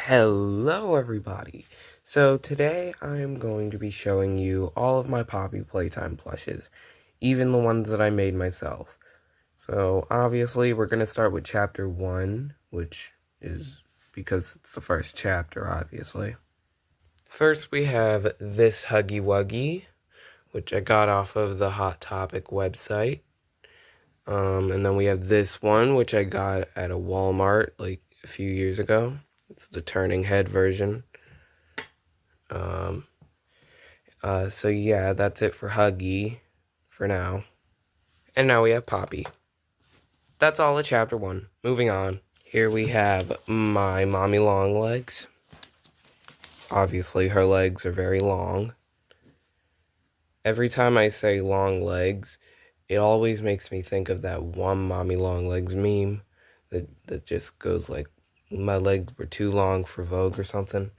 Hello everybody! So today I'm going to be showing you all of my Poppy Playtime plushes, even the ones that I made myself. So obviously we're going to start with chapter 1, which is because it's the first chapter, obviously. First we have this Huggy Wuggy, which I got off of the Hot Topic website. And then we have this one, which I got at a Walmart like a few years ago. It's the turning head version. So yeah, that's it for Huggy for now. And now we have Poppy. That's all of chapter 1. Moving on. Here we have my mommy long legs. Obviously, her legs are very long. Every time I say long legs, it always makes me think of that one mommy long legs meme that just goes like, my legs were too long for Vogue or something.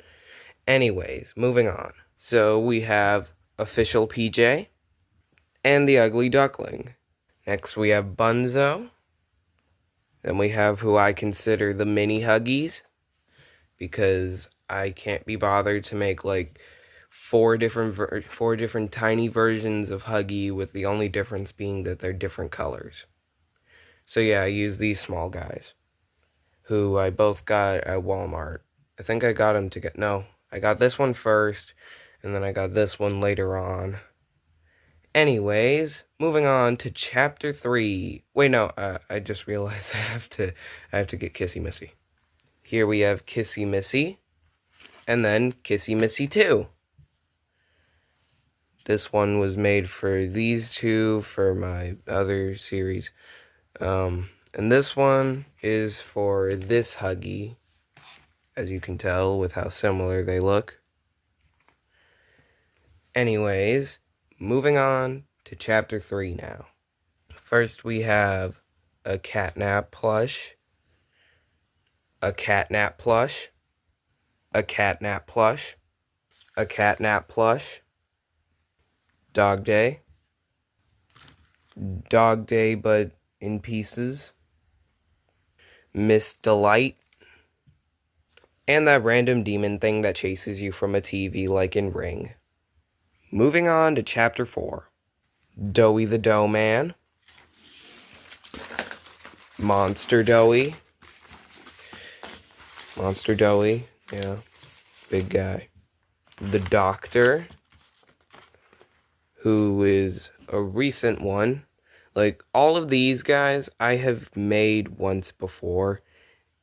Anyways, moving on. So we have Official PJ and the Ugly Duckling. Next we have Bunzo. Then we have who I consider the mini Huggies, because I can't be bothered to make like four different tiny versions of Huggy, with the only difference being that they're different colors. So yeah, I use these small guys, who I both got at Walmart. I think I got them I got this one first, and then I got this one later on. Anyways, moving on to chapter 3. Wait, no, I just realized I have to get Kissy Missy. Here we have Kissy Missy, and then Kissy Missy 2. This one was made for these two for my other series. And this one is for this Huggy, as you can tell with how similar they look. Anyways, moving on to chapter 3 now. First we have a catnap plush, a catnap plush, a catnap plush, a catnap plush, Dog Day but in pieces, Miss Delight, and that random demon thing that chases you from a TV like in Ring. Moving on to chapter 4. Doughy the Dough Man, Monster Doughy, yeah, big guy. The Doctor, who is a recent one. Like, all of these guys I have made once before,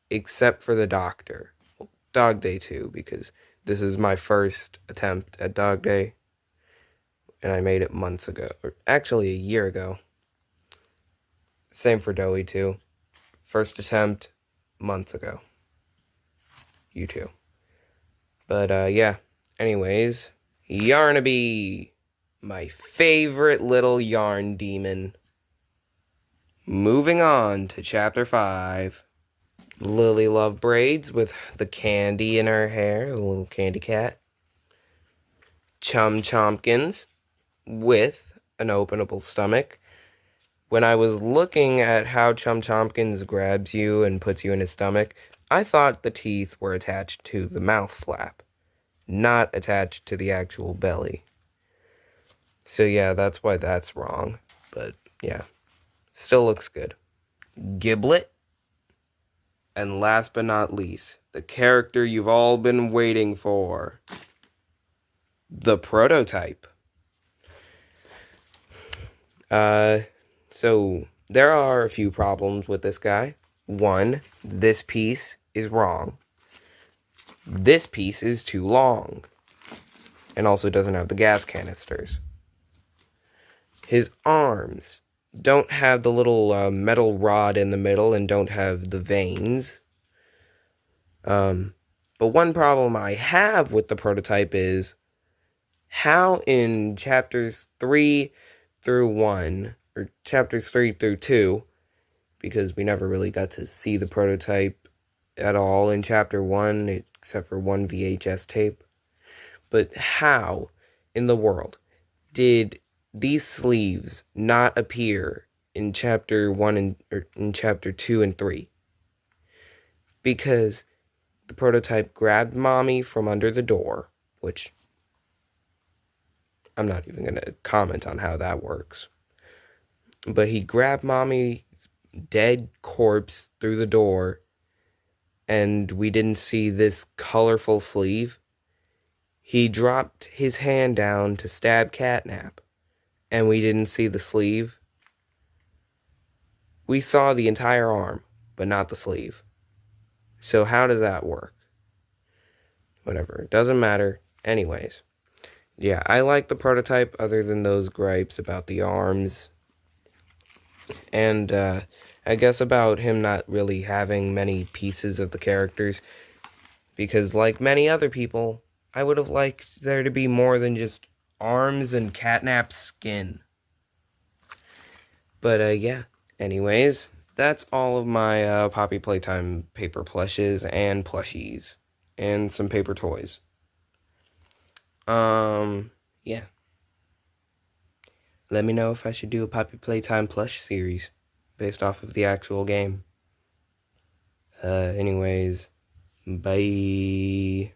except for the Doctor. Well, Dog Day too, because this is my first attempt at Dog Day, and I made it months ago, or actually a year ago. Same for Doughy too. First attempt, months ago. You too. But yeah, anyways, Yarnaby, my favorite little yarn demon. Moving on to chapter 5. Lily Love Braids with the candy in her hair, the little candy cat. Chum Chompkins with an openable stomach. When I was looking at how Chum Chompkins grabs you and puts you in his stomach, I thought the teeth were attached to the mouth flap, not attached to the actual belly. So yeah, that's why that's wrong, but yeah, still looks good. Giblet, and last but not least, the character you've all been waiting for, the prototype. So there are a few problems with this guy. 1, this piece is wrong. This piece is too long, and also doesn't have the gas canisters. His arms don't have the little metal rod in the middle and don't have the veins. But one problem I have with the prototype is how in chapters 3 through 1, or chapters 3 through 2, because we never really got to see the prototype at all in chapter 1, except for one VHS tape. But how in the world did these sleeves not appear in chapter 1 or in chapter 2 and 3? Because the prototype grabbed Mommy from under the door, which I'm not even going to comment on how that works. But he grabbed Mommy's dead corpse through the door, and we didn't see this colorful sleeve. He dropped his hand down to stab Catnap, and we didn't see the sleeve. We saw the entire arm, but not the sleeve. So how does that work? Whatever, it doesn't matter. Anyways, yeah, I like the prototype other than those gripes about the arms. And I guess about him not really having many pieces of the characters. Because like many other people, I would have liked there to be more than just arms and Catnap's skin. But yeah, anyways, that's all of my Poppy Playtime paper plushes and plushies. And some paper toys. Yeah. Let me know if I should do a Poppy Playtime plush series based off of the actual game. Anyways, bye.